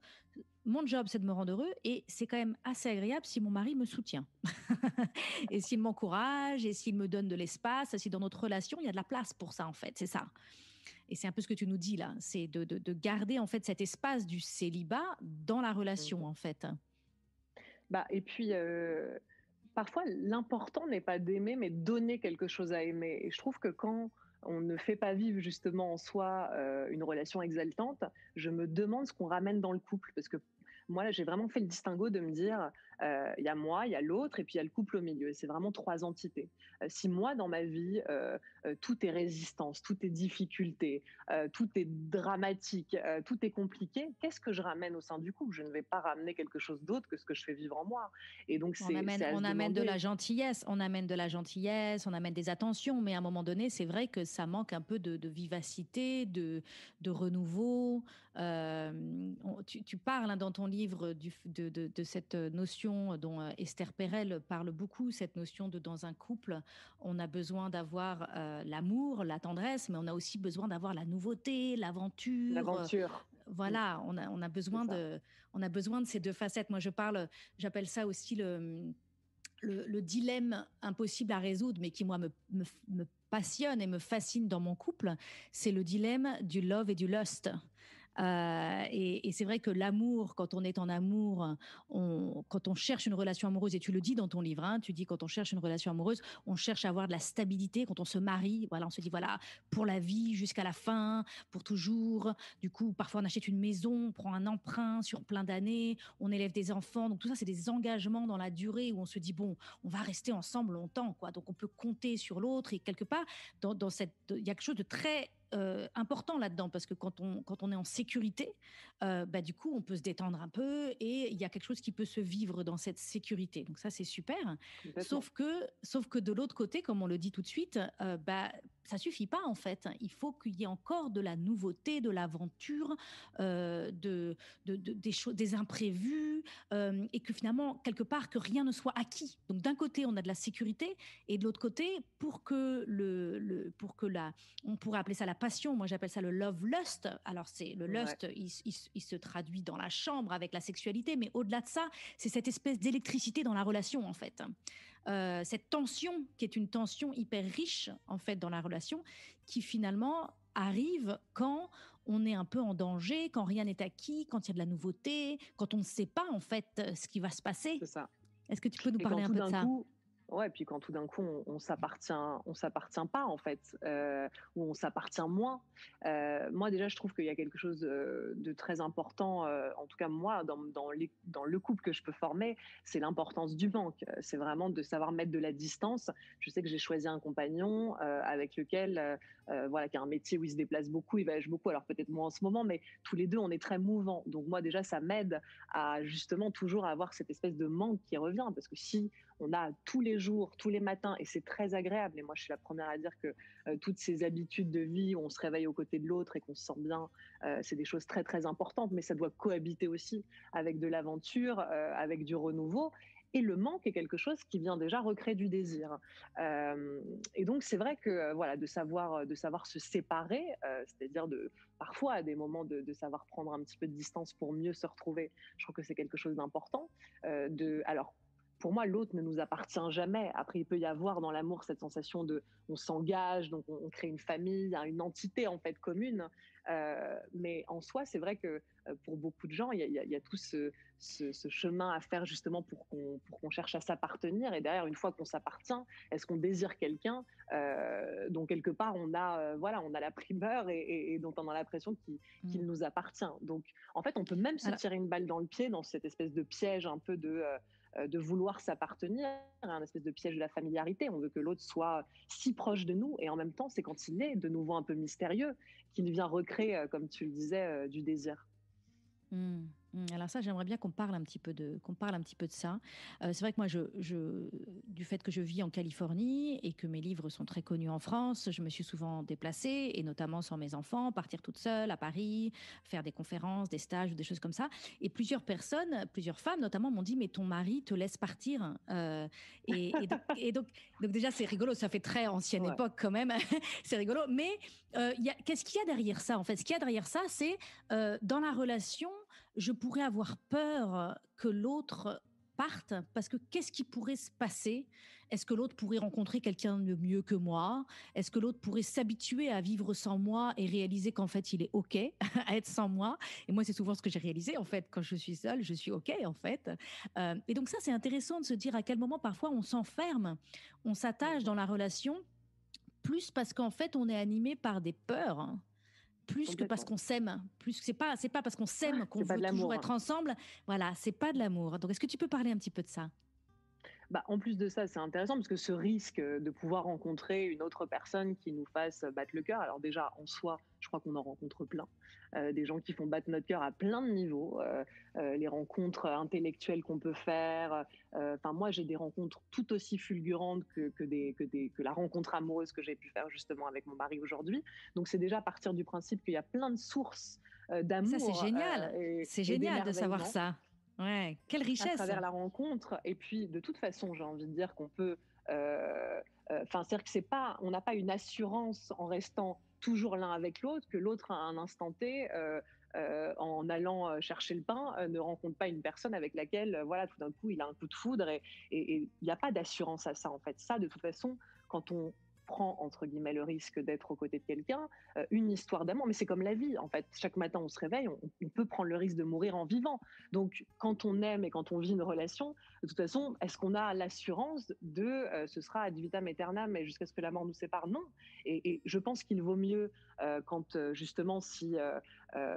mon job, c'est de me rendre heureux et c'est quand même assez agréable si mon mari me soutient et s'il m'encourage et s'il me donne de l'espace, si dans notre relation, il y a de la place pour ça, en fait, c'est ça. Et c'est un peu ce que tu nous dis là, c'est de garder en fait cet espace du célibat dans la relation, Mhm. en fait. Bah, et puis, parfois, l'important n'est pas d'aimer, mais de donner quelque chose à aimer. Et je trouve que quand on ne fait pas vivre justement en soi une relation exaltante, je me demande ce qu'on ramène dans le couple. Parce que moi, là, j'ai vraiment fait le distinguo de me dire, il y a moi, il y a l'autre et puis il y a le couple au milieu. Et c'est vraiment 3 entités. Si moi, dans ma vie, tout est résistance, tout est difficulté, tout est dramatique, tout est compliqué, qu'est-ce que je ramène au sein du couple? Je ne vais pas ramener quelque chose d'autre que ce que je fais vivre en moi. Et donc c'est à se On amène de la demander. gentillesse, on amène de la gentillesse, on amène des attentions, mais à un moment donné, c'est vrai que ça manque un peu de vivacité, de renouveau. Tu parles, hein, dans ton livre de cette notion dont Esther Perel parle beaucoup, cette notion de dans un couple, on a besoin d'avoir l'amour, la tendresse, mais on a aussi besoin d'avoir la nouveauté, l'aventure. L'aventure. Mmh, Voilà, c'est ça. on a besoin de ces deux facettes. Moi, j'appelle ça aussi le dilemme impossible à résoudre, mais qui, moi, me passionne et me fascine dans mon couple. C'est le dilemme du love et du lust. Et c'est vrai que l'amour, quand on est en amour, quand on cherche une relation amoureuse, et tu le dis dans ton livre, hein, tu dis quand on cherche une relation amoureuse, on cherche à avoir de la stabilité. Quand on se marie, voilà, on se dit voilà, pour la vie, jusqu'à la fin, pour toujours. Du coup, parfois on achète une maison, on prend un emprunt sur plein d'années, on élève des enfants. Donc tout ça, c'est des engagements dans la durée où on se dit bon, on va rester ensemble longtemps, quoi. Donc on peut compter sur l'autre et quelque part, il y a quelque chose de très important là-dedans parce que quand on est en sécurité, bah, du coup, on peut se détendre un peu et il y a quelque chose qui peut se vivre dans cette sécurité. Donc ça, c'est super. Complètement. Sauf que de l'autre côté, comme on le dit tout de suite, bah, ça suffit pas en fait. Il faut qu'il y ait encore de la nouveauté, de l'aventure, des choses, des imprévus, et que finalement, quelque part, que rien ne soit acquis. Donc d'un côté, on a de la sécurité et de l'autre côté, pour que on pourrait appeler ça la passion. Moi, j'appelle ça le love lust. Alors, c'est le Ouais. lust, il se traduit dans la chambre avec la sexualité, mais au-delà de ça, c'est cette espèce d'électricité dans la relation, en fait. Cette tension, qui est une tension hyper riche, en fait, dans la relation, qui finalement arrive quand on est un peu en danger, quand rien n'est acquis, quand il y a de la nouveauté, quand on ne sait pas, en fait, ce qui va se passer. C'est ça. Est-ce que tu peux nous Et quand parler un tout peu de d'un ça? coup, ouais, puis quand tout d'un coup on s'appartient pas en fait, ou on s'appartient moins. Moi déjà je trouve qu'il y a quelque chose de très important, en tout cas moi dans le couple que je peux former, c'est l'importance du manque. C'est vraiment de savoir mettre de la distance. Je sais que j'ai choisi un compagnon avec lequel, voilà, qui a un métier où il se déplace beaucoup, il voyage beaucoup. Alors peut-être moins en ce moment, mais tous les deux on est très mouvants. Donc moi déjà ça m'aide à justement toujours avoir cette espèce de manque qui revient. Parce que si on a tous les jours, tous les matins, et c'est très agréable, et moi je suis la première à dire que toutes ces habitudes de vie où on se réveille aux côtés de l'autre et qu'on se sent bien, c'est des choses très très importantes, mais ça doit cohabiter aussi avec de l'aventure, avec du renouveau. Et le manque est quelque chose qui vient déjà recréer du désir. Et donc c'est vrai que voilà, de savoir se séparer, c'est-à-dire parfois à des moments de savoir prendre un petit peu de distance pour mieux se retrouver. Je trouve que c'est quelque chose d'important. Alors, pour moi, l'autre ne nous appartient jamais. Après, il peut y avoir dans l'amour cette sensation de, on s'engage, donc on crée une famille, il y a une entité en fait commune. Mais en soi, c'est vrai que pour beaucoup de gens, il y a tout ce chemin à faire justement pour qu'on cherche à s'appartenir. Et derrière, une fois qu'on s'appartient, est-ce qu'on désire quelqu'un dont quelque part voilà, on a la primeur et dont on a l'impression qu'il Mm. nous appartient. Donc, en fait, on peut même se Alors, tirer une balle dans le pied dans cette espèce de piège un peu de vouloir s'appartenir, un espèce de piège de la familiarité. On veut que l'autre soit si proche de nous et en même temps, c'est quand il est de nouveau un peu mystérieux qu'il vient recréer, comme tu le disais, du désir. mmh. Mmh. Alors ça, j'aimerais bien qu'on parle un petit peu de ça. C'est vrai que moi, du fait que je vis en Californie et que mes livres sont très connus en France, je me suis souvent déplacée, et notamment sans mes enfants, partir toute seule à Paris, faire des conférences, des stages ou des choses comme ça. Et plusieurs femmes notamment, m'ont dit, mais ton mari te laisse partir. Donc déjà, c'est rigolo, ça fait très ancienne Ouais. époque quand même, c'est rigolo. Mais qu'est-ce qu'il y a derrière ça, en fait? Ce qu'il y a derrière ça, c'est dans la relation, je pourrais avoir peur que l'autre parte parce que qu'est-ce qui pourrait se passer? Est-ce que l'autre pourrait rencontrer quelqu'un de mieux que moi? Est-ce que l'autre pourrait s'habituer à vivre sans moi et réaliser qu'en fait il est OK à être sans moi? Et moi, c'est souvent ce que j'ai réalisé en fait. Quand je suis seule, je suis OK en fait. Et donc ça, c'est intéressant de se dire à quel moment parfois on s'enferme, on s'attache Mhm. dans la relation plus parce qu'en fait on est animé par des peurs, hein, plus que parce Complètement. qu'on s'aime. C'est pas parce qu'on s'aime qu'on C'est pas veut de toujours l'amour, être hein. ensemble. Voilà, c'est pas de l'amour. Donc, est-ce que tu peux parler un petit peu de ça? Bah, en plus de ça, c'est intéressant parce que ce risque de pouvoir rencontrer une autre personne qui nous fasse battre le cœur, alors déjà en soi, je crois qu'on en rencontre plein, des gens qui font battre notre cœur à plein de niveaux, les rencontres intellectuelles qu'on peut faire. Enfin, moi, j'ai des rencontres tout aussi fulgurantes que la rencontre amoureuse que j'ai pu faire justement avec mon mari aujourd'hui. Donc, c'est déjà partir du principe qu'il y a plein de sources Ça, c'est d'amour génial. C'est et génial de savoir d'émerveillement ça. Ouais, quelle à richesse. travers la rencontre. Et puis, de toute façon, j'ai envie de dire qu'on peut. Enfin, c'est-à-dire que c'est pas, on n'a pas une assurance en restant toujours l'un avec l'autre que l'autre à un instant T, en allant chercher le pain, ne rencontre pas une personne avec laquelle, voilà, tout d'un coup, il a un coup de foudre et il n'y a pas d'assurance à ça en fait. Ça, de toute façon, quand on prend entre guillemets le risque d'être aux côtés de quelqu'un, une histoire d'amour, mais c'est comme la vie en fait. Chaque matin, on se réveille, on peut prendre le risque de mourir en vivant. Donc, quand on aime et quand on vit une relation, de toute façon, est-ce qu'on a l'assurance de ce sera ad vitam aeternam et jusqu'à ce que la mort nous sépare? Non. Et je pense qu'il vaut mieux quand justement si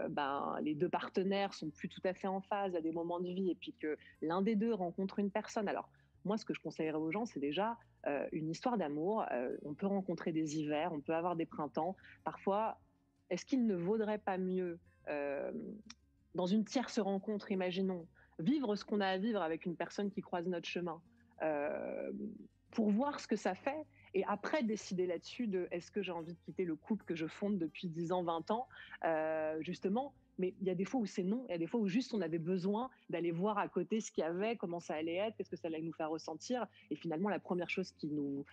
ben, les deux partenaires sont plus tout à fait en phase à des moments de vie et puis que l'un des deux rencontre une personne. Alors, moi, ce que je conseillerais aux gens, c'est déjà une histoire d'amour. On peut rencontrer des hivers, on peut avoir des printemps. Parfois, est-ce qu'il ne vaudrait pas mieux euh, dans une tierce rencontre, imaginons, vivre ce qu'on a à vivre avec une personne qui croise notre chemin, euh, pour voir ce que ça fait, et après décider là-dessus de est-ce que j'ai envie de quitter le couple que je fonde depuis 10 ans, 20 ans, justement. Mais il y a des fois où c'est non, il y a des fois où juste on avait besoin d'aller voir à côté ce qu'il y avait, comment ça allait être, qu'est-ce que ça allait nous faire ressentir. Et finalement, la première chose qui nous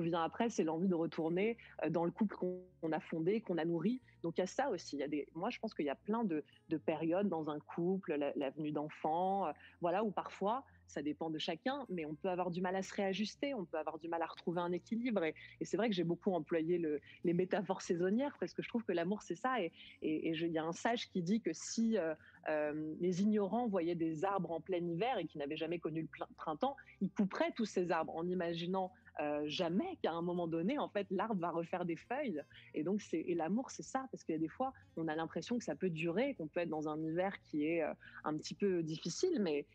vient après, c'est l'envie de retourner dans le couple qu'on a fondé, qu'on a nourri. Donc il y a ça aussi. Moi, je pense qu'il y a plein de périodes dans un couple, la venue d'enfants, voilà, où parfois, ça dépend de chacun, mais on peut avoir du mal à se réajuster, on peut avoir du mal à retrouver un équilibre. Et c'est vrai que j'ai beaucoup employé les métaphores saisonnières, parce que je trouve que l'amour, c'est ça. Il y a un sage qui dit que si les ignorants voyaient des arbres en plein hiver et qui n'avaient jamais connu le printemps, ils couperaient tous ces arbres en imaginant jamais qu'à un moment donné, en fait, l'arbre va refaire des feuilles. Et l'amour, c'est ça, parce qu'il y a des fois, on a l'impression que ça peut durer, qu'on peut être dans un hiver qui est un petit peu difficile, mais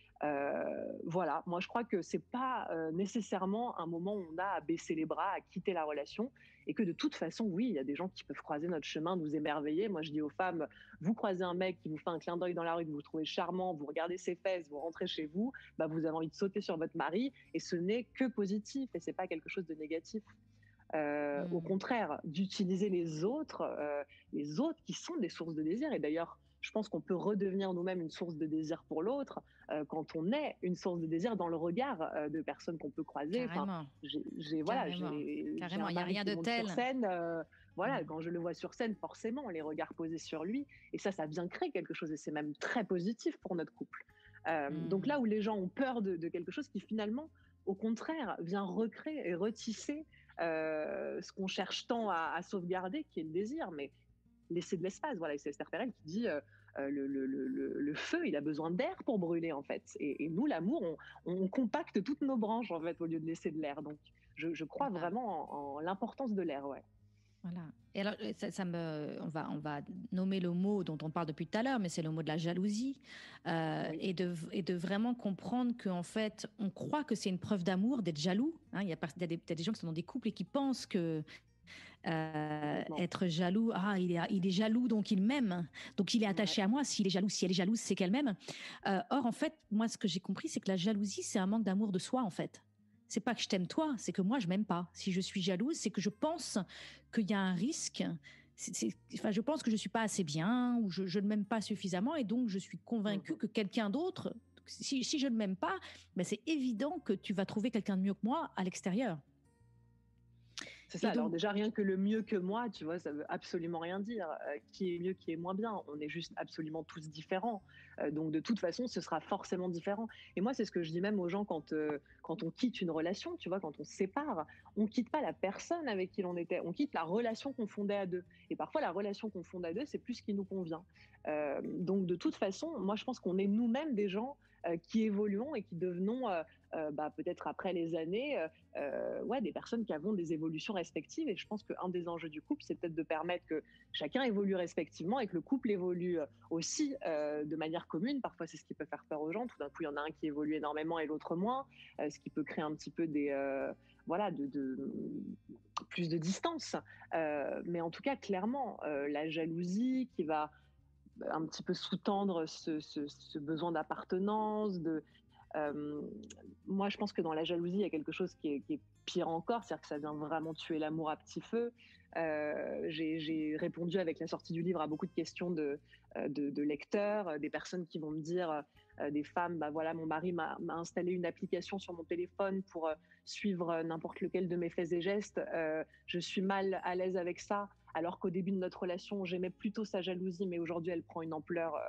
voilà, moi je crois que c'est pas nécessairement un moment où on a à baisser les bras, à quitter la relation, et que de toute façon, oui, il y a des gens qui peuvent croiser notre chemin, nous émerveiller. Moi je dis aux femmes, vous croisez un mec qui vous fait un clin d'œil dans la rue, que vous trouvez charmant, vous regardez ses fesses, vous rentrez chez vous, bah, vous avez envie de sauter sur votre mari, et ce n'est que positif, et c'est pas quelque chose de négatif. Au Hmm. contraire, d'utiliser les autres qui sont des sources de désir. Et d'ailleurs, je pense qu'on peut redevenir nous-mêmes une source de désir pour l'autre quand on est une source de désir dans le regard de personnes qu'on peut croiser. Enfin, Carrément, voilà, carrément, j'ai carrément. un Il n'y a mari rien qui de monte sur tel. scène. Voilà, Hmm. quand je le vois sur scène, forcément, les regards posés sur lui. Et ça vient créer quelque chose. Et c'est même très positif pour notre couple. Donc Hmm. là où les gens ont peur de quelque chose qui finalement, au contraire, vient recréer et retisser ce qu'on cherche tant à sauvegarder, qui est le désir, mais laisser de l'espace. Voilà, et c'est Esther Perel qui dit le feu, il a besoin d'air pour brûler, en fait. Et nous, l'amour, on compacte toutes nos branches, en fait, au lieu de laisser de l'air. Donc, je crois Voilà. vraiment en l'importance de l'air, ouais. Voilà. Et alors, on va nommer le mot dont on parle depuis tout à l'heure, mais c'est le mot de la jalousie, Oui, et de vraiment comprendre qu'en fait, on croit que c'est une preuve d'amour d'être jaloux. Hein. Il y a des gens qui sont dans des couples et qui pensent que complètement. être jaloux, il est jaloux donc il m'aime, donc il est Ouais. attaché à moi. S'il est jaloux, si elle est jalouse, c'est qu'elle m'aime. Or, en fait, moi, ce que j'ai compris, c'est que la jalousie, c'est un manque d'amour de soi, en fait. C'est pas que je t'aime toi, c'est que moi je m'aime pas. Si je suis jalouse, c'est que je pense qu'il y a un risque. Enfin, je pense que je suis pas assez bien ou je ne m'aime pas suffisamment et donc je suis convaincue Mhm. que quelqu'un d'autre, si je ne m'aime pas, ben c'est évident que tu vas trouver quelqu'un de mieux que moi à l'extérieur. C'est ça. Et Alors donc, déjà, rien que le mieux que moi, tu vois, ça veut absolument rien dire. Qui est mieux, qui est moins bien. On est juste absolument tous différents. Donc de toute façon, ce sera forcément différent. Et moi, c'est ce que je dis même aux gens quand on quitte une relation, tu vois, quand on se sépare, on quitte pas la personne avec qui l'on était, on quitte la relation qu'on fondait à deux. Et parfois, la relation qu'on fonde à deux, c'est plus ce qui nous convient. Donc de toute façon, moi, je pense qu'on est nous-mêmes des gens qui évoluons et qui devenons, peut-être après les années, ouais, des personnes qui avons des évolutions respectives. Et je pense qu'un des enjeux du couple, c'est peut-être de permettre que chacun évolue respectivement et que le couple évolue aussi de manière commune. Parfois, c'est ce qui peut faire peur aux gens. Tout d'un coup, il y en a un qui évolue énormément et l'autre moins, ce qui peut créer un petit peu voilà, plus de distance. Mais en tout cas, clairement, la jalousie qui va un petit peu sous-tendre ce besoin d'appartenance, euh, moi, je pense que dans la jalousie, il y a quelque chose qui est pire encore, c'est-à-dire que ça vient vraiment tuer l'amour à petit feu. J'ai répondu avec la sortie du livre à beaucoup de questions de lecteurs, des personnes qui vont me dire, des femmes, bah voilà, mon mari m'a installé une application sur mon téléphone pour suivre n'importe lequel de mes faits et gestes. Je suis mal à l'aise avec ça. Alors qu'au début de notre relation, j'aimais plutôt sa jalousie, mais aujourd'hui, elle prend une ampleur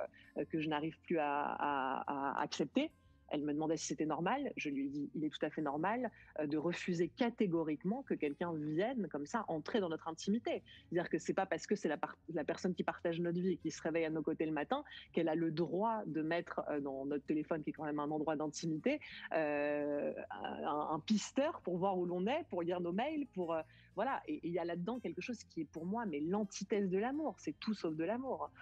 que je n'arrive plus à accepter. Elle me demandait si c'était normal. Je lui ai dit, il est tout à fait normal de refuser catégoriquement que quelqu'un vienne comme ça entrer dans notre intimité. C'est-à-dire que c'est pas parce que c'est la personne qui partage notre vie et qui se réveille à nos côtés le matin qu'elle a le droit de mettre dans notre téléphone, qui est quand même un endroit d'intimité, un pisteur pour voir où l'on est, pour lire nos mails, voilà. Et il y a là-dedans quelque chose qui est pour moi mais l'antithèse de l'amour. C'est tout sauf de l'amour.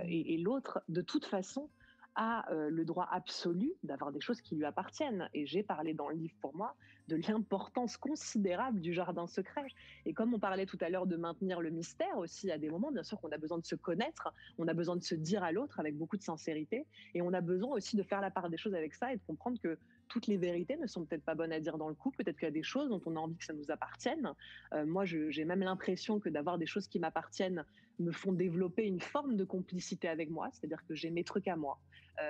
Et l'autre, de toute façon, a le droit absolu d'avoir des choses qui lui appartiennent. Et j'ai parlé dans le livre, pour moi, de l'importance considérable du jardin secret. Et comme on parlait tout à l'heure de maintenir le mystère aussi, à des moments, bien sûr qu'on a besoin de se connaître, on a besoin de se dire à l'autre avec beaucoup de sincérité, et on a besoin aussi de faire la part des choses avec ça et de comprendre que toutes les vérités ne sont peut-être pas bonnes à dire dans le couple, peut-être qu'il y a des choses dont on a envie que ça nous appartienne. Moi, j'ai même l'impression que d'avoir des choses qui m'appartiennent me font développer une forme de complicité avec moi, c'est-à-dire que j'ai mes trucs à moi,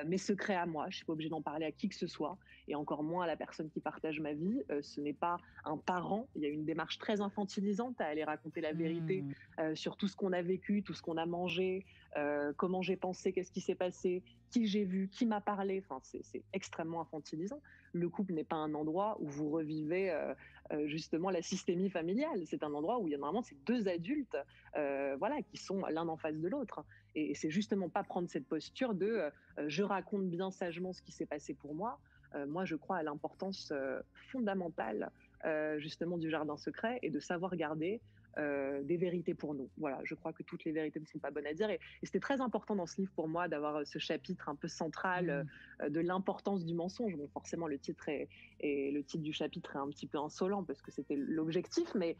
mes secrets à moi, je ne suis pas obligée d'en parler à qui que ce soit, et encore moins à la personne qui partage ma vie. Ce n'est pas un parent, il y a une démarche très infantilisante à aller raconter la vérité Mmh. sur tout ce qu'on a vécu, tout ce qu'on a mangé, comment j'ai pensé, qu'est-ce qui s'est passé, qui j'ai vu, qui m'a parlé. Enfin, c'est extrêmement infantilisant. Le couple n'est pas un endroit où vous revivez justement la systémie familiale. C'est un endroit où il y a normalement ces deux adultes, voilà, qui sont l'un en face de l'autre. Et c'est justement pas prendre cette posture de je raconte bien sagement ce qui s'est passé pour moi. Moi, je crois à l'importance fondamentale justement du jardin secret et de savoir garder des vérités pour nous. Voilà, je crois que toutes les vérités ne sont pas bonnes à dire. Et c'était très important dans ce livre pour moi d'avoir ce chapitre un peu central Mmh. de l'importance du mensonge. Bon, forcément, le titre du chapitre est un petit peu insolent parce que c'était l'objectif, mais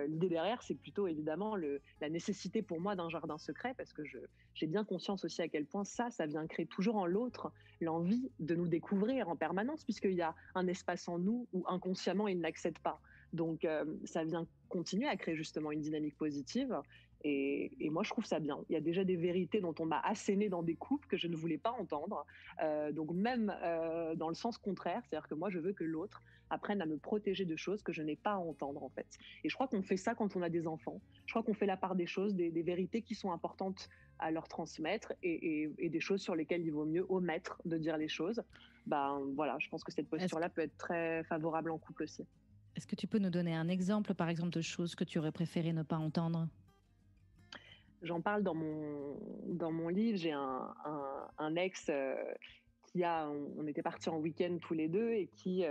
l'idée derrière, c'est plutôt évidemment la nécessité pour moi d'un jardin secret, parce que j'ai bien conscience aussi à quel point ça vient créer toujours en l'autre l'envie de nous découvrir en permanence, puisqu'il y a un espace en nous où inconsciemment il n'accède pas. Donc ça vient continuer à créer justement une dynamique positive. Et moi, je trouve ça bien. Il y a déjà des vérités dont on m'a asséné dans des couples que je ne voulais pas entendre. Donc même dans le sens contraire, c'est-à-dire que moi, je veux que l'autre apprenne à me protéger de choses que je n'ai pas à entendre, en fait. Et je crois qu'on fait ça quand on a des enfants. Je crois qu'on fait la part des choses, des vérités qui sont importantes à leur transmettre, et des choses sur lesquelles il vaut mieux omettre de dire les choses. Ben voilà, je pense que cette Est-ce posture-là peut être très favorable en couple aussi. est-ce que tu peux nous donner un exemple, par exemple, de choses que tu aurais préféré ne pas entendre? J'en parle dans mon livre. J'ai un ex on était partis en week-end tous les deux, et qui,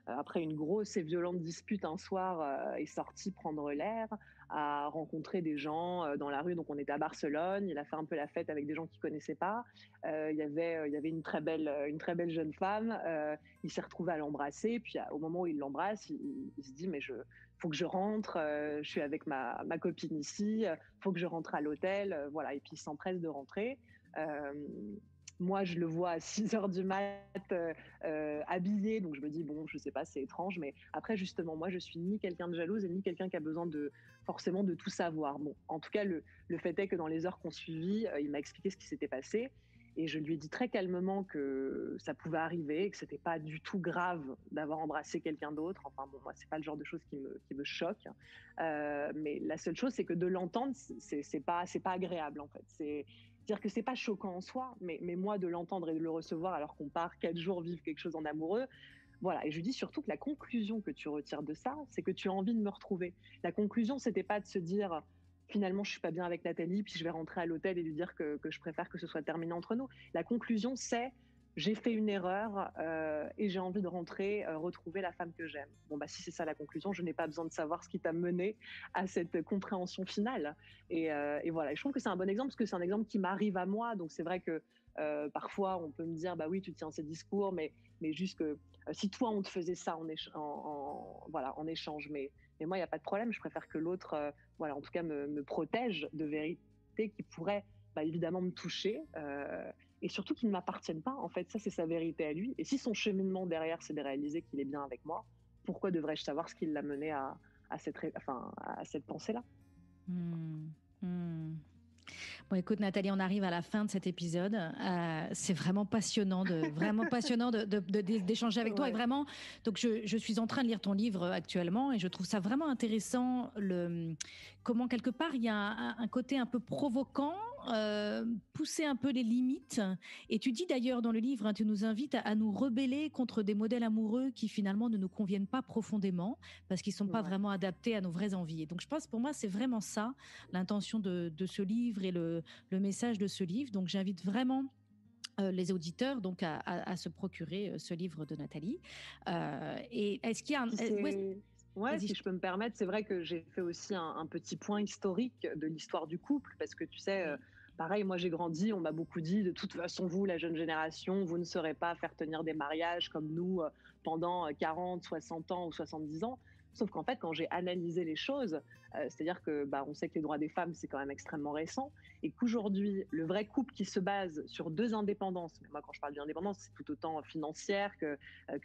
après une grosse et violente dispute un soir, est sorti prendre l'air, a rencontré des gens dans la rue. Donc on était à Barcelone, il a fait un peu la fête avec des gens qu'il connaissait pas. Il y avait une très belle jeune femme. Il s'est retrouvé à l'embrasser. Puis au moment où il l'embrasse, il se dit mais faut que je rentre. Je suis avec ma copine ici. Faut que je rentre à l'hôtel. Voilà. Et puis il s'empresse de rentrer. Euh, Moi, je le vois à 6 heures du mat, habillé, donc je me dis, bon, je sais pas, c'est étrange, mais après, justement, moi, je suis ni quelqu'un de jalouse et ni quelqu'un qui a besoin forcément de tout savoir. Bon, en tout cas, le fait est que dans les heures qu'on suivit, il m'a expliqué ce qui s'était passé, et je lui ai dit très calmement que ça pouvait arriver, que c'était pas du tout grave d'avoir embrassé quelqu'un d'autre. Enfin, bon, moi, c'est pas le genre de choses qui me choque. Mais la seule chose, c'est que de l'entendre, c'est pas agréable, en fait. C'est-à-dire que c'est pas choquant en soi, mais moi, de l'entendre et de le recevoir alors qu'on part 4 jours vivre quelque chose en amoureux, voilà. Et je lui dis surtout que la conclusion que tu retires de ça, c'est que tu as envie de me retrouver. La conclusion, c'était pas de se dire finalement je suis pas bien avec Nathalie, puis je vais rentrer à l'hôtel et lui dire que je préfère que ce soit terminé entre nous. La conclusion, c'est j'ai fait une erreur et j'ai envie de rentrer, retrouver la femme que j'aime. Bon, bah, si c'est ça la conclusion, je n'ai pas besoin de savoir ce qui t'a mené à cette compréhension finale. Et voilà, et je trouve que c'est un bon exemple parce que c'est un exemple qui m'arrive à moi. Donc c'est vrai que parfois on peut me dire, bah oui, tu tiens ces discours, mais juste que si toi on te faisait ça voilà, en échange, mais moi il n'y a pas de problème, je préfère que l'autre, voilà, en tout cas me protège de vérités qui pourraient bah, évidemment me toucher. Et surtout qu'ils ne m'appartiennent pas. En fait, ça, c'est sa vérité à lui. Et si son cheminement derrière, c'est de réaliser qu'il est bien avec moi, pourquoi devrais-je savoir ce qui l'a mené à cette pensée-là? Bon, écoute, Nathalie, on arrive à la fin de cet épisode. C'est vraiment passionnant d'échanger avec toi. Et Ouais. vraiment, donc je suis en train de lire ton livre actuellement et je trouve ça vraiment intéressant comment quelque part il y a un côté un peu provoquant, pousser un peu les limites. Et tu dis d'ailleurs dans le livre, hein, tu nous invites à nous rebeller contre des modèles amoureux qui finalement ne nous conviennent pas profondément parce qu'ils ne sont pas vraiment adaptés à nos vraies envies. Et donc je pense pour moi c'est vraiment ça l'intention de ce livre et le message de ce livre. Donc j'invite vraiment les auditeurs donc à se procurer ce livre de Nathalie. Et est-ce qu'il y a si je peux me permettre, c'est vrai que j'ai fait aussi un petit point historique de l'histoire du couple, parce que tu sais, pareil, moi j'ai grandi, on m'a beaucoup dit, de toute façon, vous, la jeune génération, vous ne saurez pas faire tenir des mariages comme nous pendant 40, 60 ans ou 70 ans. Sauf qu'en fait, quand j'ai analysé les choses, c'est-à-dire que on sait que les droits des femmes, c'est quand même extrêmement récent, et qu'aujourd'hui, le vrai couple qui se base sur deux indépendances, mais moi quand je parle d'indépendance, c'est tout autant financière que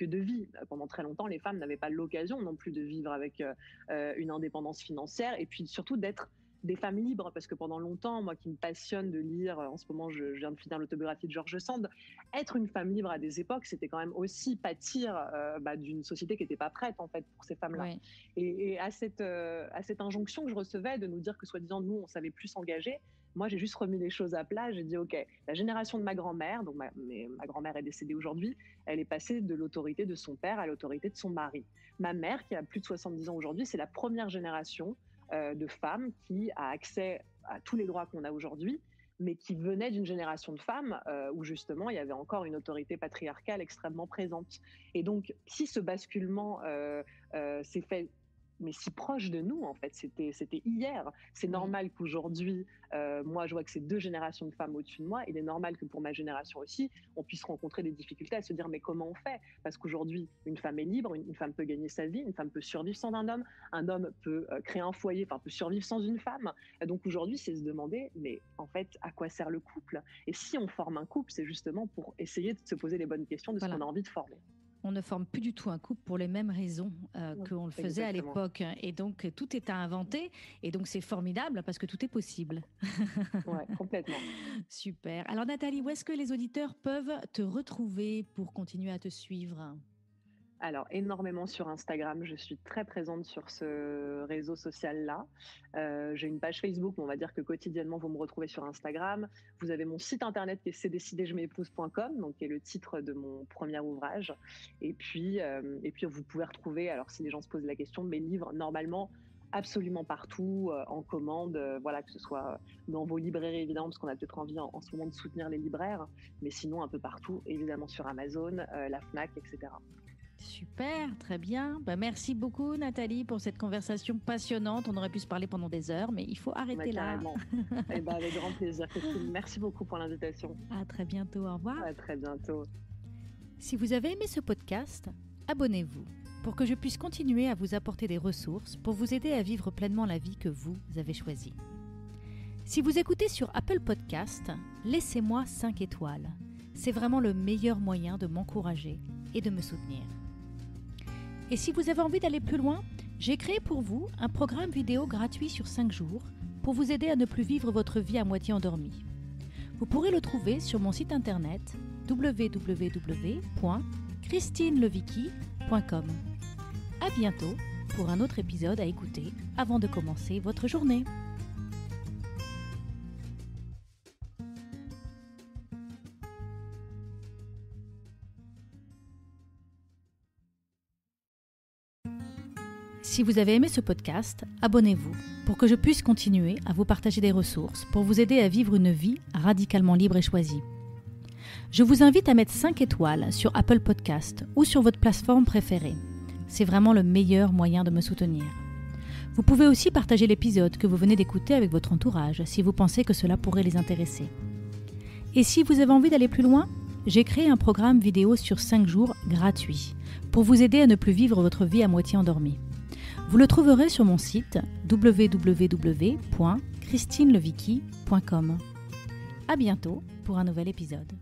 de vie. Pendant très longtemps, les femmes n'avaient pas l'occasion non plus de vivre avec une indépendance financière, et puis surtout d'être des femmes libres, parce que pendant longtemps, moi qui me passionne de lire, en ce moment je viens de finir l'autobiographie de George Sand, être une femme libre à des époques, c'était quand même aussi pâtir d'une société qui n'était pas prête en fait pour ces femmes-là. Oui. Et à cette injonction que je recevais de nous dire que soi-disant nous on savait plus s'engager, moi j'ai juste remis les choses à plat, j'ai dit ok, la génération de ma grand-mère, donc ma grand-mère est décédée aujourd'hui, elle est passée de l'autorité de son père à l'autorité de son mari. Ma mère qui a plus de 70 ans aujourd'hui, c'est la première génération de femmes qui a accès à tous les droits qu'on a aujourd'hui, mais qui venait d'une génération de femmes où justement il y avait encore une autorité patriarcale extrêmement présente. Et donc si ce basculement s'est fait mais si proche de nous en fait, c'était hier. C'est normal qu'aujourd'hui, moi je vois que c'est deux générations de femmes au-dessus de moi, il est normal que pour ma génération aussi, on puisse rencontrer des difficultés à se dire mais comment on fait? Parce qu'aujourd'hui, une femme est libre, une femme peut gagner sa vie, une femme peut survivre sans un homme peut créer un foyer, peut survivre sans une femme. Et donc aujourd'hui, c'est se demander mais en fait, à quoi sert le couple? Et si on forme un couple, c'est justement pour essayer de se poser les bonnes questions de ce qu'on a envie de former. On ne forme plus du tout un couple pour les mêmes raisons qu'on le faisait à l'époque. Et donc, tout est à inventer. Et donc, c'est formidable parce que tout est possible. Oui, complètement. Super. Alors, Nathalie, où est-ce que les auditeurs peuvent te retrouver pour continuer à te suivre ? Alors, énormément sur Instagram. Je suis très présente sur ce réseau social-là. J'ai une page Facebook, mais on va dire que quotidiennement, vous me retrouvez sur Instagram. Vous avez mon site internet qui est cdécidéjem'épouse.com, donc qui est le titre de mon premier ouvrage. Et puis vous pouvez retrouver, alors si les gens se posent la question, mes livres, normalement, absolument partout, en commande, voilà, que ce soit dans vos librairies, évidemment, parce qu'on a peut-être envie en ce moment de soutenir les libraires, mais sinon un peu partout, évidemment sur Amazon, la Fnac, etc. Super, très bien. Merci beaucoup Nathalie pour cette conversation passionnante. On aurait pu se parler pendant des heures, mais il faut arrêter là. Avec grand plaisir. Merci beaucoup pour l'invitation. À très bientôt, au revoir. À très bientôt. Si vous avez aimé ce podcast, abonnez-vous pour que je puisse continuer à vous apporter des ressources pour vous aider à vivre pleinement la vie que vous avez choisie. Si vous écoutez sur Apple Podcast, laissez-moi 5 étoiles. C'est vraiment le meilleur moyen de m'encourager et de me soutenir. Et si vous avez envie d'aller plus loin, j'ai créé pour vous un programme vidéo gratuit sur 5 jours pour vous aider à ne plus vivre votre vie à moitié endormie. Vous pourrez le trouver sur mon site internet www.christinelevicky.com. À bientôt pour un autre épisode à écouter avant de commencer votre journée. Si vous avez aimé ce podcast, abonnez-vous pour que je puisse continuer à vous partager des ressources pour vous aider à vivre une vie radicalement libre et choisie. Je vous invite à mettre 5 étoiles sur Apple Podcast ou sur votre plateforme préférée. C'est vraiment le meilleur moyen de me soutenir. Vous pouvez aussi partager l'épisode que vous venez d'écouter avec votre entourage si vous pensez que cela pourrait les intéresser. Et si vous avez envie d'aller plus loin, j'ai créé un programme vidéo sur 5 jours gratuit pour vous aider à ne plus vivre votre vie à moitié endormie. Vous le trouverez sur mon site www.christinelevicky.com. À bientôt pour un nouvel épisode.